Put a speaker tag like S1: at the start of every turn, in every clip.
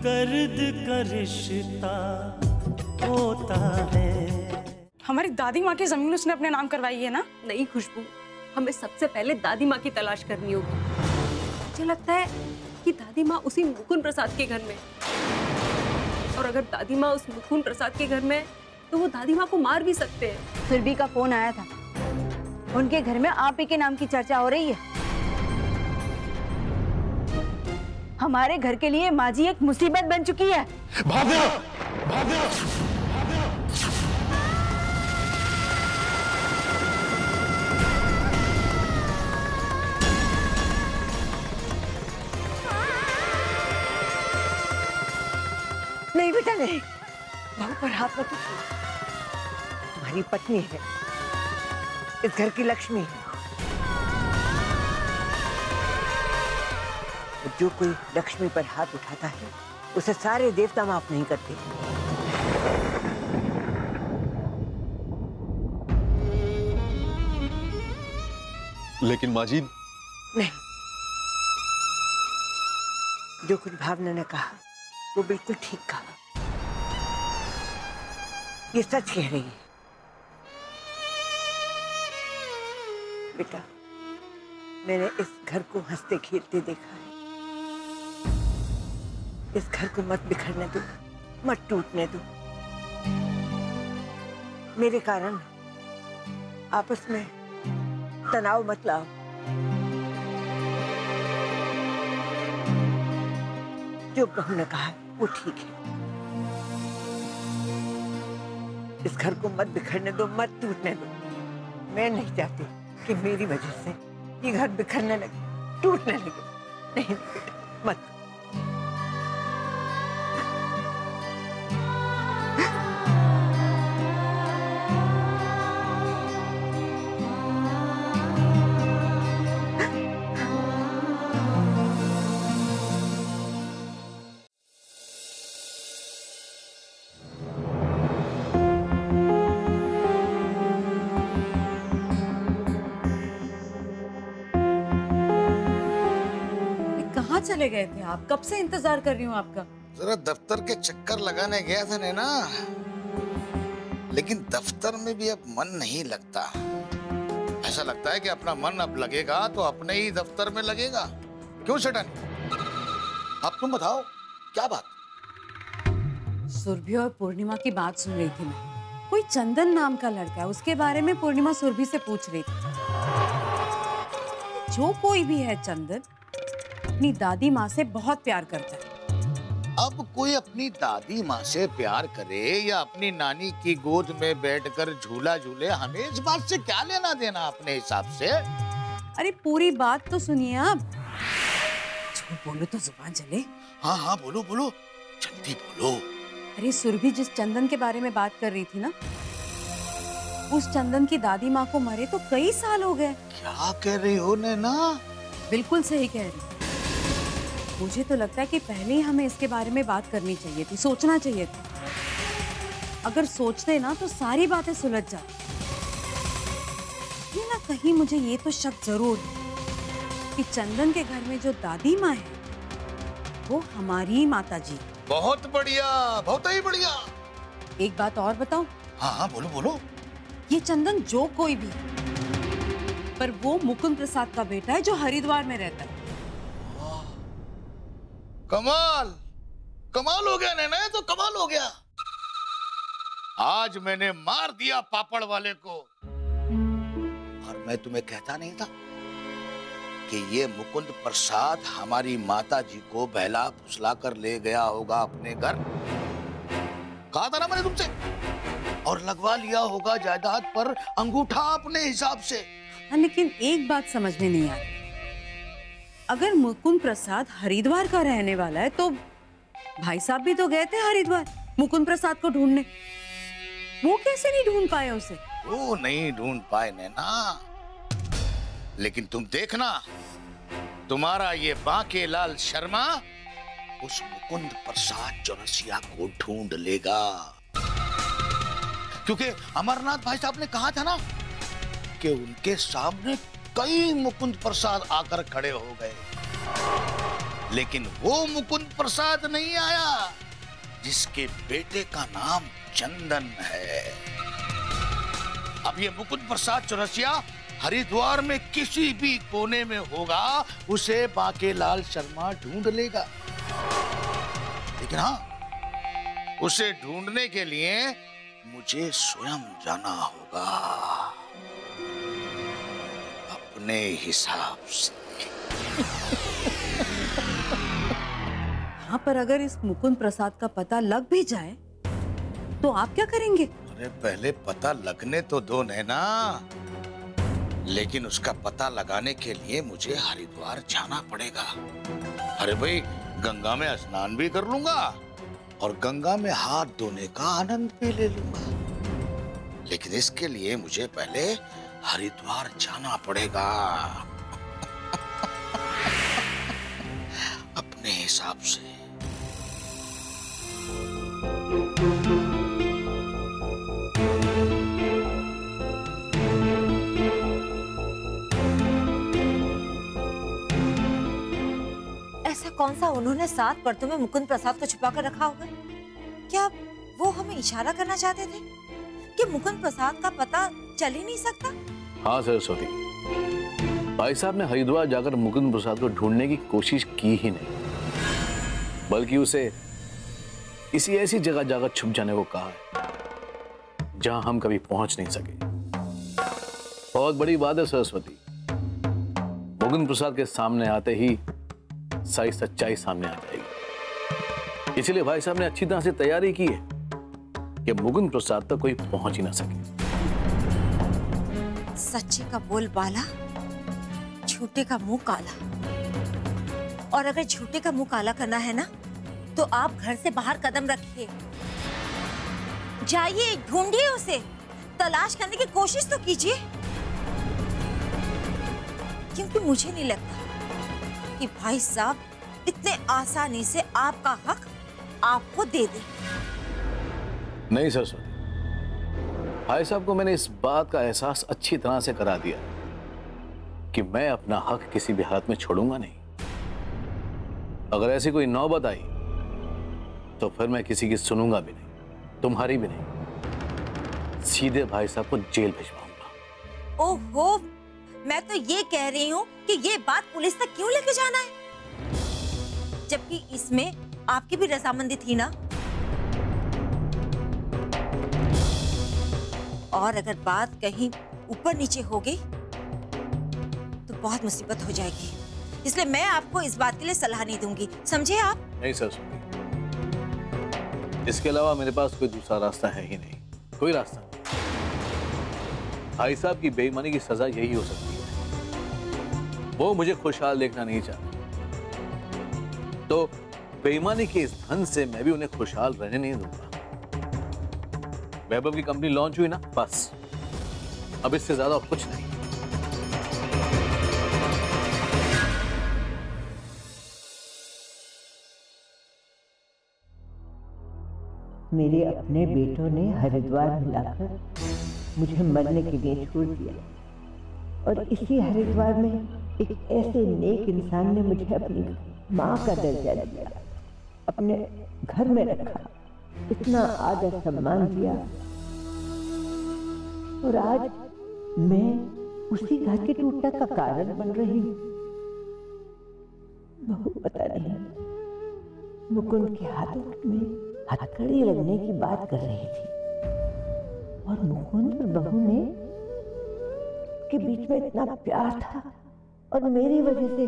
S1: दर्द का रिश्ता होता है।
S2: हमारी दादी माँ की जमीन उसने अपने नाम करवाई है ना?
S3: नहीं खुशबू, हमें सबसे पहले दादी माँ की तलाश करनी होगी। मुझे लगता है कि दादी माँ उसी मुकुंद प्रसाद के घर में, और अगर दादी माँ उस मुकुंद प्रसाद के घर में तो वो दादी माँ को मार भी सकते हैं।
S4: सुरभि का फोन आया था, उनके घर में आप ही के नाम की चर्चा हो रही है। हमारे घर के लिए माँ जी एक मुसीबत बन चुकी है।
S5: भागो, भागो, भागो।
S4: नहीं बेटा नहीं, बहू पर हाथ मत उठाओ। तुम्हारी पत्नी है, इस घर की लक्ष्मी है। जो कोई लक्ष्मी पर हाथ उठाता है उसे सारे देवता माफ नहीं करते।
S5: लेकिन माँ जी,
S4: नहीं, जो कुछ भावना ने कहा वो बिल्कुल ठीक कहा। ये सच कह रही है। बेटा, मैंने इस घर को हंसते खेलते देखा है। इस घर को मत बिखरने दो, मत टूटने दो। मेरे कारण आपस में तनाव मत लाओ। जो बहू ने कहा वो ठीक है। इस घर को मत बिखरने दो, मत टूटने दो। मैं नहीं चाहती कि मेरी वजह से ये घर बिखरने लगे, टूटने लगे। नहीं बेटा, मत।
S6: चले गए थे आप? कब से इंतजार कर रही हूँ आपका।
S7: जरा दफ्तर के चक्कर लगाने गया था नैना, लेकिन दफ्तर में भी अब मन नहीं लगता। ऐसा लगता है कि अपना मन अब लगेगा तो अपने ही दफ्तर में लगेगा। क्यों सेठानी, अब तुम बताओ क्या बात?
S6: सुरभि और पूर्णिमा की बात सुन रही थी मैं। कोई चंदन नाम का लड़का है, उसके बारे में पूर्णिमा सुरभि से पूछ रही थी। जो कोई भी है, चंदन अपनी दादी माँ से बहुत प्यार करता है।
S7: अब कोई अपनी दादी माँ से प्यार करे या अपनी नानी की गोद में बैठकर झूला झूले, हमें इस बात से क्या लेना देना अपने हिसाब से?
S6: अरे पूरी बात तो सुनिए आप। झूठ बोलो तो जुबान चले।
S7: हाँ हाँ बोलो बोलो, जल्दी बोलो।
S6: अरे सुरभि जिस चंदन के बारे में बात कर रही थी ना, उस चंदन की दादी माँ को मरे तो कई साल हो गए।
S7: क्या कह रही हो नैना?
S6: बिल्कुल सही कह रही। मुझे तो लगता है कि पहले ही हमें इसके बारे में बात करनी चाहिए थी, सोचना चाहिए था। अगर सोचते ना तो सारी बातें सुलझ जाती। ये ना कहीं मुझे ये तो शक जरूर है कि चंदन के घर में जो दादी माँ है वो हमारी माता जी।
S7: बहुत बढ़िया, बहुत ही बढ़िया।
S6: एक बात और बताऊं?
S7: हाँ हाँ बोलो बोलो।
S6: ये चंदन जो कोई भी है, पर वो मुकुंद प्रसाद का बेटा है जो हरिद्वार में रहता है।
S7: कमाल, कमाल हो गया नैना, तो कमाल हो गया। आज मैंने मार दिया पापड़ वाले को। और मैं तुम्हें कहता नहीं था कि ये मुकुंद प्रसाद हमारी माता जी को बहला फुसला कर ले गया होगा अपने घर? कहा था ना मैंने तुमसे। और लगवा लिया होगा जायदाद पर अंगूठा अपने हिसाब से।
S6: लेकिन एक बात समझ में नहीं आ रही, अगर मुकुंद प्रसाद हरिद्वार का रहने वाला है तो भाई साहब भी तो गए थे हरिद्वार मुकुंद प्रसाद को ढूंढने। वो कैसे नहीं ढूंढ पाए उसे?
S7: वो नहीं ढूंढ पाए नैना, लेकिन तुम देखना, तुम्हारा ये बांकेलाल शर्मा उस मुकुंद प्रसाद चौरसिया को ढूंढ लेगा। क्योंकि अमरनाथ भाई साहब ने कहा था ना कि उनके सामने कई मुकुंद प्रसाद आकर खड़े हो गए, लेकिन वो मुकुंद प्रसाद नहीं आया जिसके बेटे का नाम चंदन है। अब ये मुकुंद प्रसाद चौरसिया हरिद्वार में किसी भी कोने में होगा, उसे बांकेलाल शर्मा ढूंढ लेगा। लेकिन हाँ, उसे ढूंढने के लिए मुझे स्वयं जाना होगा, अपने हिसाब से।
S6: हाँ, पर अगर इस मुकुंद प्रसाद का पता लग भी जाए तो आप क्या करेंगे?
S7: अरे पहले पता लगने तो दो नैना, लेकिन उसका पता लगाने के लिए मुझे हरिद्वार जाना पड़ेगा। अरे भाई, गंगा में स्नान भी कर लूंगा और गंगा में हाथ धोने का आनंद भी ले लूंगा, लेकिन इसके लिए मुझे पहले हरिद्वार जाना पड़ेगा अपने हिसाब से।
S8: ऐसा कौन सा उन्होंने 7 परतों में मुकुंद प्रसाद को छुपा कर रखा होगा? क्या वो हमें इशारा करना चाहते थे कि मुकुंद प्रसाद का पता चल ही नहीं सकता?
S9: हाँ सरस्वती, भाई साहब ने हरिद्वार जाकर मुकुंद प्रसाद को ढूंढने की कोशिश की ही नहीं, बल्कि उसे किसी ऐसी जगह जाकर छुप जाने को कहा है जहां हम कभी पहुंच नहीं सके। बहुत बड़ी बात है सरस्वती, मुकुंद प्रसाद के सामने आते ही सारी सच्चाई सामने आ जाएगी। इसलिए भाई साहब ने अच्छी तरह से तैयारी की है कि मुकुंद प्रसाद तक कोई पहुंच ही ना सके।
S8: सच्चे का बोल बाला, झूठे का मुंह काला। और अगर झूठे का मुंह काला करना है ना, तो आप घर से बाहर कदम रखिए, जाइए, ढूंढिए उसे, तलाश करने की कोशिश तो कीजिए, क्योंकि मुझे नहीं लगता कि भाई साहब इतने आसानी से आपका हक आपको दे दे।
S9: नहीं सरस्वती, भाई साहब को मैंने इस बात का एहसास अच्छी तरह से करा दिया कि मैं अपना हक किसी भी हालत में छोड़ूंगा नहीं। अगर ऐसी कोई नौबत आई तो फिर मैं किसी की सुनूंगा भी नहीं, तुम्हारी भी नहीं, सीधे भाई साहब को जेल भिजवाऊंगा।
S8: ओहो, मैं तो ये कह रही हूँ कि ये बात पुलिस तक क्यों लेके जाना है, जबकि इसमें आपकी भी रजामंदी थी ना। और अगर बात कहीं ऊपर नीचे हो गई तो बहुत मुसीबत हो जाएगी, इसलिए मैं आपको इस बात के लिए सलाह नहीं दूंगी, समझे आप?
S9: नहीं सरस्वती, इसके अलावा मेरे पास कोई दूसरा रास्ता है ही नहीं, कोई रास्ता नहीं। भाई साहब की बेईमानी की सजा यही हो सकती है। वो मुझे खुशहाल देखना नहीं चाहते, तो बेईमानी के इस धन से मैं भी उन्हें खुशहाल रहने नहीं दूंगा। वैभव की कंपनी लॉन्च हुई ना, बस अब इससे ज्यादा कुछ नहीं।
S4: मेरे अपने बेटों ने हरिद्वार मिलाकर मुझे मरने के लिए छोड़ दिया, और इसी हरिद्वार में एक ऐसे नेक इंसान ने मुझे अपनी माँ का दर्जा दिया, अपने घर में रखा, इतना आदर सम्मान दिया, और आज मैं उसी घर के टूटने का कारण बन रही हूँ। बहू, पता नहीं मुकुंद के हाथों में हथकड़ी लगने की बात कर रही थी, और मुकुंद और बहू ने के बीच में इतना प्यार था, और मेरी वजह से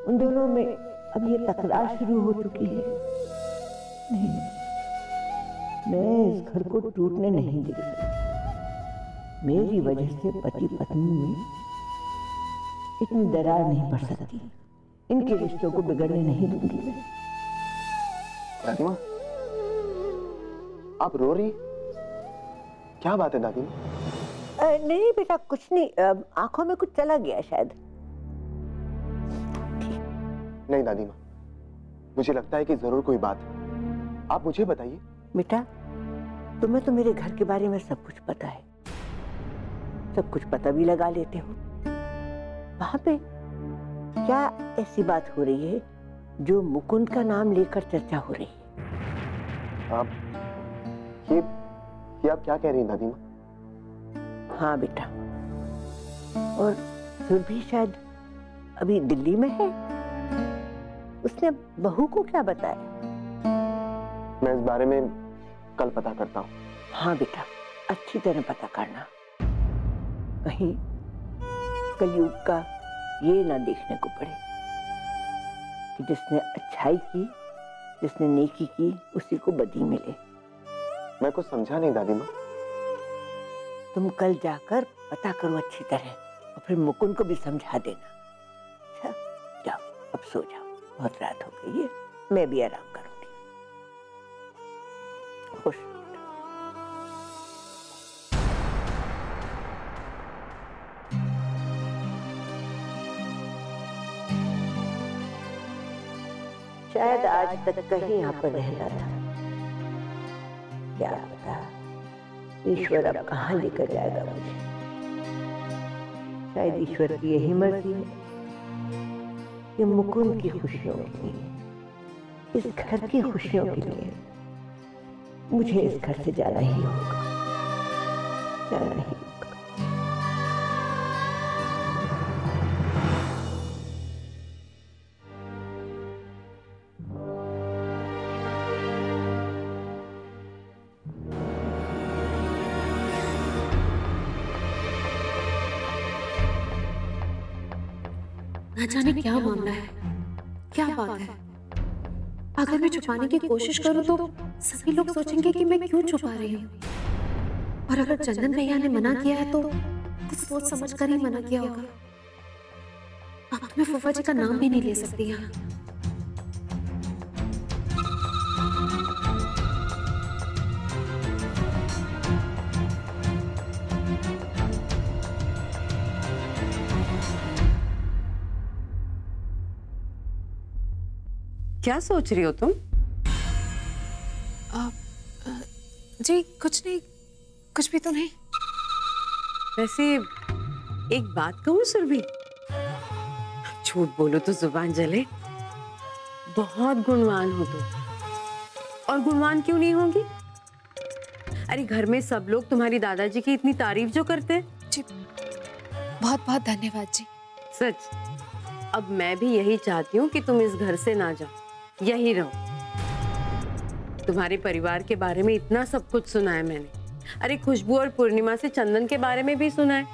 S4: उन दोनों में अब ये तकरार शुरू हो चुकी है। नहीं, मैं इस घर को टूटने नहीं दे सकती। मेरी वजह से पति पत्नी में इतनी दरार नहीं पड़ सकती। इनके रिश्तों को बिगड़ने नहीं दूंगी मैं।
S5: दादी माँ, आप रो रही? क्या बात है दादी माँ?
S4: नहीं बेटा, कुछ नहीं, आंखों में कुछ चला गया शायद।
S5: नहीं दादी माँ, मुझे लगता है कि जरूर कोई बात है, आप मुझे बताइए।
S4: बेटा, तुम्हें तो मेरे घर के बारे में सब कुछ पता है, सब कुछ पता भी लगा लेते हो। वहां पे क्या ऐसी बात हो रही है जो मुकुंद का नाम लेकर चर्चा हो रही है।
S5: आप ये आप क्या कह रही हैं दादी माँ?
S4: हाँ बेटा, और सुरभि शायद अभी दिल्ली में है। उसने बहू को क्या बताया?
S5: मैं इस बारे में कल पता करता हूँ।
S4: हाँ बेटा, अच्छी तरह पता करना, कहीं कलयुग का ये ना देखने को पड़े कि जिसने अच्छाई की, जिसने नेकी की, उसी को बदी मिले।
S5: मैं कुछ समझा नहीं दादी माँ।
S4: तुम कल जाकर पता करो अच्छी तरह और फिर मुकुंद को भी समझा देना। अच्छा, जाओ अब सो जाओ, बहुत रात हो गई है, मैं भी आराम करूंगी। खुश। शायद आज तक कहीं यहाँ पर रहना था, क्या पता ईश्वर अब कहाँ लेकर जाएगा मुझे। शायद ईश्वर की यही मर्जी है कि मुकुंद की खुशियों के लिए, इस घर की खुशियों के लिए मुझे इस घर से जाना ही होगा, जाना ही होगा।
S3: ना जाने क्या मामला है, क्या बात है। अगर मैं छुपाने की कोशिश करूं तो सभी लोग सोचेंगे कि मैं क्यों छुपा रही हूँ। और अगर चंदन भैया ने मना किया है तो कुछ सोच समझ कर ही मना किया होगा। अब तो मैं फूफा जी का नाम भी नहीं ले सकती यहाँ।
S6: क्या सोच रही हो तुम?
S3: जी कुछ नहीं, कुछ भी तो नहीं।
S6: वैसे एक बात कहूँ सुरभि, झूठ बोलो तो जुबान जले। बहुत गुणवान हो तुम, और गुणवान क्यों नहीं होगी? अरे घर में सब लोग तुम्हारी दादाजी की इतनी तारीफ जो करते हैं।
S3: जी बहुत बहुत धन्यवाद जी।
S6: सच, अब मैं भी यही चाहती हूँ कि तुम इस घर से ना जाओ, यही रहो। तुम्हारे परिवार के बारे में इतना सब कुछ सुना है मैंने। अरे खुशबू और पूर्णिमा से चंदन के बारे में भी सुना है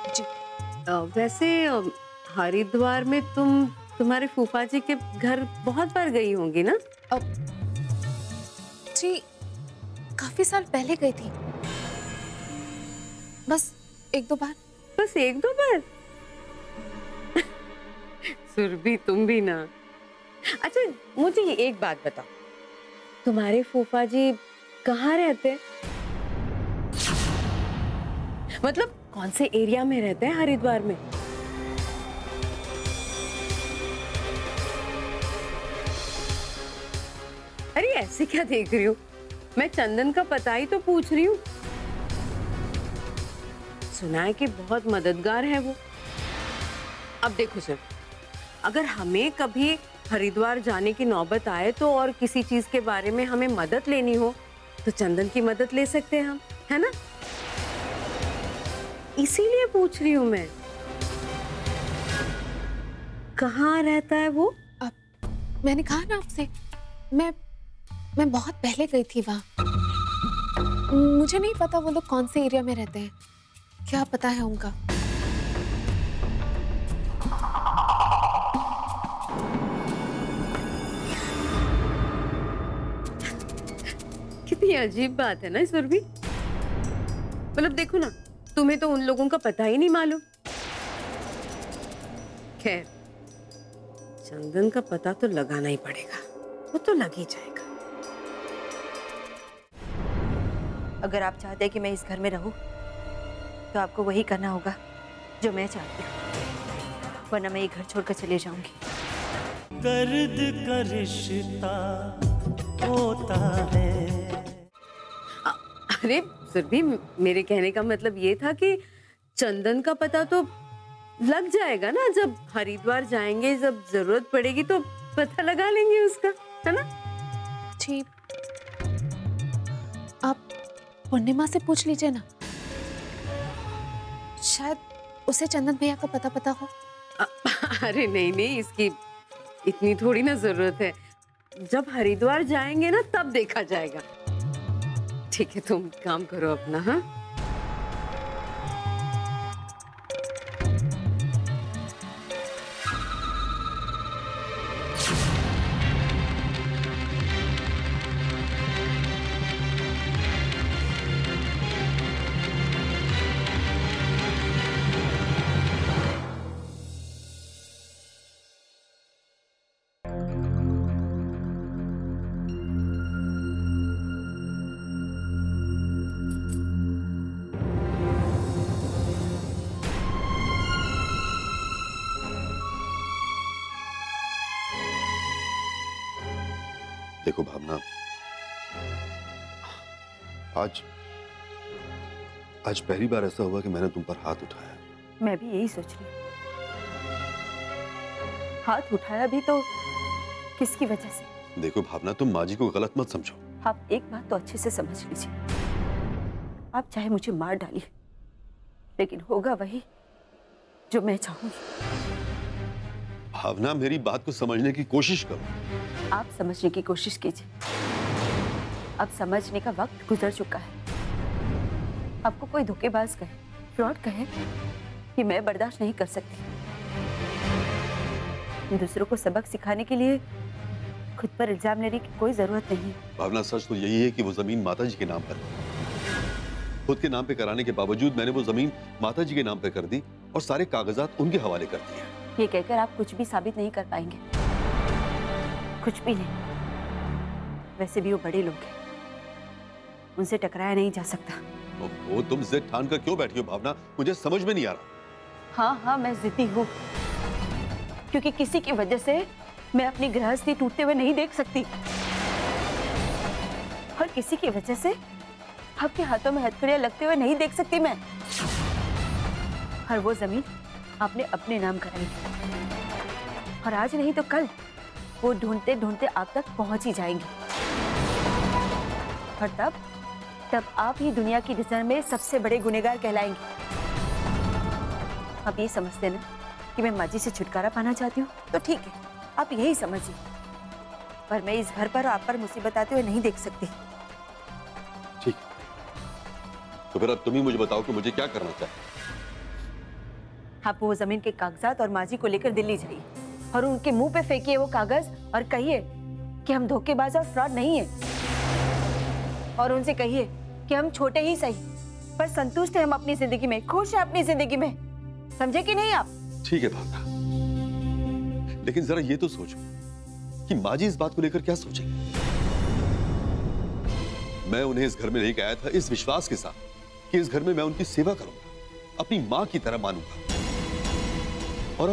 S6: जी। वैसे हरिद्वार में तुम्हारे फूफा जी के घर बहुत बार गई होंगी ना?
S3: जी काफी साल पहले गई थी, बस एक दो बार।
S6: बस एक दो बार? सुरभि तुम भी ना। अच्छा मुझे ये एक बात बताओ, तुम्हारे फूफा जी कहाँ रहते हैं? मतलब कौन से एरिया में रहते हैं हरिद्वार में? अरे ऐसे क्या देख रही हो? मैं चंदन का पता ही तो पूछ रही हूँ। सुना है कि बहुत मददगार है वो। अब देखो सर, अगर हमें कभी हरिद्वार जाने की नौबत आए तो और किसी चीज के बारे में हमें मदद लेनी हो तो चंदन की मदद ले सकते हैं हम, है ना? इसीलिए पूछ रही हूं मैं, कहाँ रहता है वो?
S3: मैंने कहा ना आपसे, मैं बहुत पहले गई थी वहां। मुझे नहीं पता वो लोग कौन से एरिया में रहते हैं, क्या पता है उनका।
S6: कितनी अजीब बात है ना सुरभि। मतलब देखो ना, तुम्हें तो उन लोगों का पता ही नहीं मालूम। खैर चंदन का पता तो लगाना ही पड़ेगा, वो तो लग ही जाएगा।
S8: अगर आप चाहते हैं कि मैं इस घर में रहूं तो आपको वही करना होगा जो मैं चाहती हूँ, वरना मैं ये घर छोड़कर चले जाऊंगी।
S1: दर्द का रिश्ता होता है।
S6: अरे सुरभि, मेरे कहने का मतलब ये था कि चंदन का पता तो लग जाएगा ना, जब हरिद्वार जाएंगे, जब जरूरत पड़ेगी तो पता लगा लेंगे उसका, है ना?
S10: जी, आप पूर्णिमा से पूछ लीजिए ना, शायद उसे चंदन भैया का पता हो।
S6: अरे नहीं नहीं, इसकी इतनी थोड़ी ना जरूरत है। जब हरिद्वार जाएंगे ना तब देखा जाएगा। ठीक है, तुम काम करो अपना। हाँ,
S11: देखो भावना, आज पहली बार ऐसा हुआ कि मैंने तुम पर हाथ उठाया।
S3: मैं भी यही सोच रही हूँ। हाथ उठाया भी तो किसकी वजह से?
S11: देखो भावना, तुम माँ जी को गलत मत समझो।
S3: आप एक बात तो अच्छे से समझ लीजिए, आप चाहे मुझे मार डालिए, लेकिन होगा वही जो मैं चाहूंगी।
S11: भावना, मेरी बात को समझने की कोशिश करो।
S3: आप समझने की कोशिश कीजिए। अब समझने का वक्त गुजर चुका है। आपको कोई धोखेबाज कहे, फ्रॉड कहे, कि मैं बर्दाश्त नहीं कर सकती। दूसरों को सबक सिखाने के लिए खुद पर इल्जाम लेने की कोई जरूरत नहीं।
S11: भावना, सच तो यही है कि वो जमीन माता जी के नाम पर, खुद के नाम पे कराने के बावजूद मैंने वो जमीन माता जी के नाम पे कर दी और सारे कागजात उनके हवाले कर दिए।
S3: ये कहकर आप कुछ भी साबित नहीं कर पाएंगे, कुछ भी नहीं। वैसे भी वो बड़े लोग हैं, उनसे टकराया नहीं जा सकता।
S11: वो तुम जिद ठान कर क्यों बैठी हो भावना? मुझे समझ में नहीं आ रहा।
S3: हाँ, मैं जिद्दी हूँ, क्योंकि किसी की वजह से मैं अपनी गृहस्थी टूटते हुए नहीं देख सकती, और किसी की वजह से आपके हाथों में हथकड़ियां लगते हुए नहीं देख सकती मैं। और वो जमीन आपने अपने नाम कराई थी, और आज नहीं तो कल वो ढूंढते ढूंढते आप तक पहुंच ही जाएंगी। और तब आप ही दुनिया की नजर में सबसे बड़े गुनहगार कहलाएंगे। आप ये समझते ना कि मैं माँ जी से छुटकारा पाना चाहती हूँ, तो ठीक है, आप यही समझिए, पर मैं इस घर पर आप पर मुसीबत आते हुए नहीं देख सकती।
S11: ठीक, तो फिर अब तुम ही मुझे बताओ कि मुझे क्या करना चाहिए।
S3: आप वो जमीन के कागजात और माँ जी को लेकर दिल्ली जाइए और उनके मुंह पे फेंकिए वो कागज और कहिए कि हम धोखेबाज और फ्रॉड नहीं है, और उनसे कहिए कि हम छोटे ही सही पर संतुष्ट हैं हम अपनी जिंदगी में, खुश हैं अपनी जिंदगी में। समझे कि नहीं आप?
S11: ठीक है भावना, लेकिन जरा ये तो सोचो कि माँ जी इस बात को लेकर क्या सोचेंगे। मैं उन्हें इस घर में लेकर आया था इस विश्वास के साथ कि इस घर में मैं उनकी सेवा करूंगा, अपनी माँ की तरह मानूंगा, और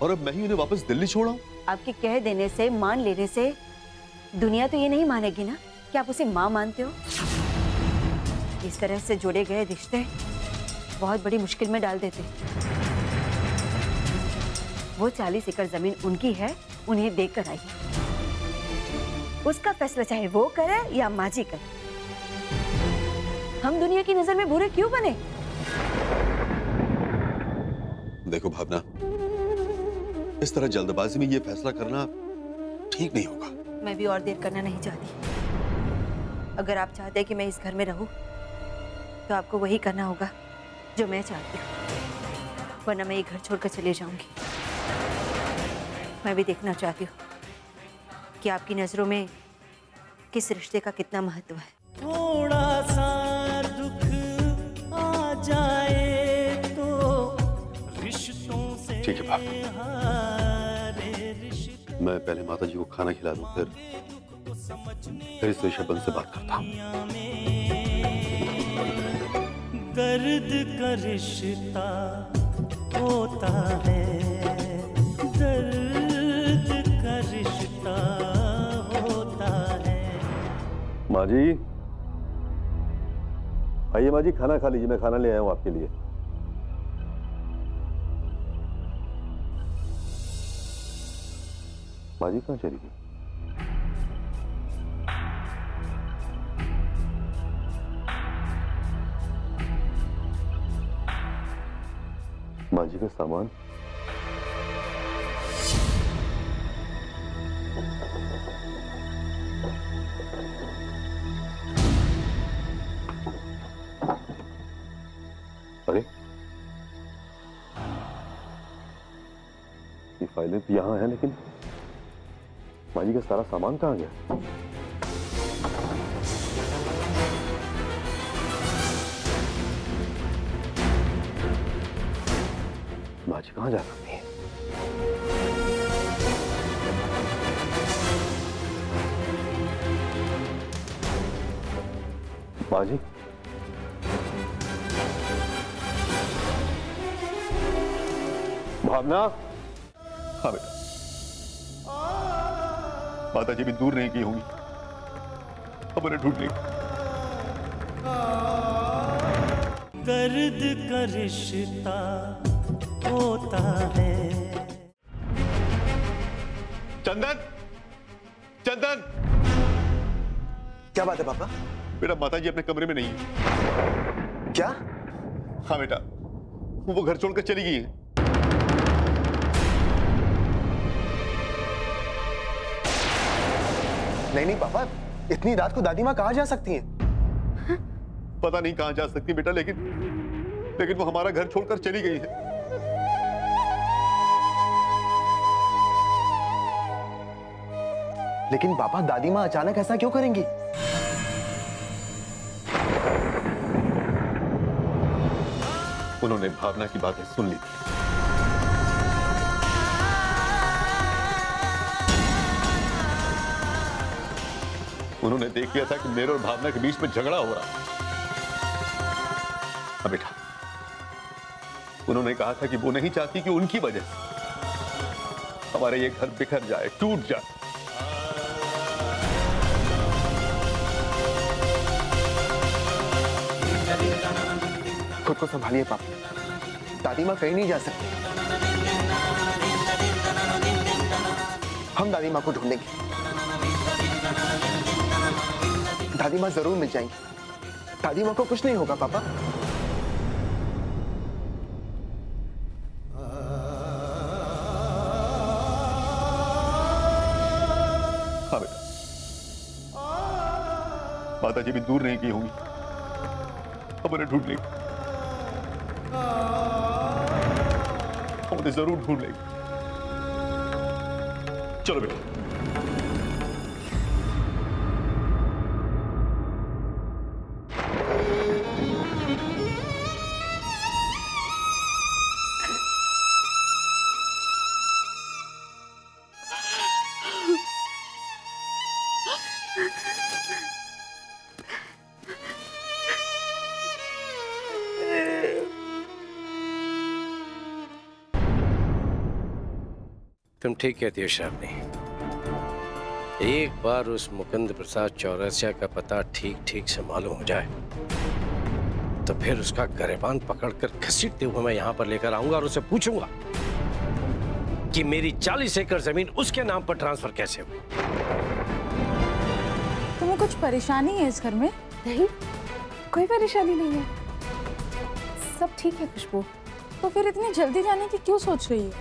S11: अब मैं ही उन्हें वापस दिल्ली छोड़ा।
S3: आपके कह देने से, मान लेने से दुनिया तो ये नहीं मानेगी ना कि आप उसे माँ मानते हो। इस तरह से जोड़े गए रिश्ते बहुत बड़ी मुश्किल में डाल देते। वो 40 एकड़ जमीन उनकी है, उन्हें देकर आई। उसका फैसला चाहे वो करे या माँ जी करे। हम दुनिया की नजर में बुरे क्यों बने?
S11: देखो भावना, इस तरह जल्दबाजी में ये फैसला करना ठीक नहीं होगा।
S3: मैं भी और देर करना नहीं चाहती। अगर आप चाहते हैं कि मैं इस घर में रहूं, तो आपको वही करना होगा जो मैं चाहती हूँ, वरना मैं ये घर छोड़कर चले जाऊंगी। मैं भी देखना चाहती हूँ कि आपकी नजरों में किस रिश्ते का कितना महत्व है।
S1: थोड़ा सा दुख आ जाए तो रिश्तों से
S11: ठीक है भाभी, मैं पहले माता जी को खाना खिला दूं, फिर इस ऋषभन से बात करता हूँ।
S1: दर्द का रिश्ता होता है, दर्द का रिश्ता होता है।
S11: माँ जी, आइए माँ जी, खाना खा लीजिए, मैं खाना ले आया हूँ आपके लिए।
S5: माँ जी कहाँ चली गई? माँ जी का सामान? अरे ये फाइलें तो यहाँ हैं, लेकिन माँ जी का सारा सामान कहाँ गया? माँ जी कहाँ जा सकती है? माँ जी, भावना।
S11: हाँ बेटा, माता जी भी दूर नहीं की होंगी, अब उन्हें ढूंढ लेंगे।
S1: दर्द का रिश्ता होता है।
S11: चंदन, चंदन,
S5: क्या बात है पापा?
S11: बेटा माता जी अपने कमरे में नहीं है।
S5: क्या?
S11: हाँ बेटा, वो घर छोड़कर चली गई है।
S5: नहीं नहीं पापा, इतनी रात को दादी माँ कहाँ जा सकती हैं?
S11: पता नहीं कहाँ जा सकती बेटा, लेकिन वो हमारा घर छोड़कर चली गई है।
S5: लेकिन पापा, दादी माँ अचानक ऐसा क्यों करेंगी?
S11: उन्होंने भावना की बातें सुन ली थी। उन्होंने देख लिया था कि मेरे और भावना के बीच में झगड़ा हो रहा। हाँ बेटा, उन्होंने कहा था कि वो नहीं चाहती कि उनकी वजह से हमारे ये घर बिखर जाए, टूट जाए।
S5: खुद को संभालिए पापा, दादी माँ कहीं नहीं जा सकती। हम दादी माँ को ढूंढेंगे, दादी माँ जरूर मिल जाएंगी। दादी माँ को कुछ नहीं होगा पापा।
S11: हाँ बेटा, माता जी भी दूर नहीं की होंगी, अब उन्हें ढूंढ लेंगे। हम उन्हें जरूर ढूंढ लेंगे। चलो बेटा।
S12: तुम ठीक कहती हो श्रावणी। एक बार उस मुकुंद प्रसाद चौरसिया का पता ठीक ठीक से मालूम हो जाए तो फिर उसका गिरबान पकड़कर घसीटते हुए मैं यहाँ पर लेकर आऊंगा और उसे पूछूंगा कि मेरी 40 एकड़ जमीन उसके नाम पर ट्रांसफर कैसे हुई।
S2: तुम्हें कुछ परेशानी है इस घर में?
S10: नहीं, कोई परेशानी नहीं है, सब ठीक है खुशबू।
S2: तो फिर इतनी जल्दी जाने की क्यों सोच रही है?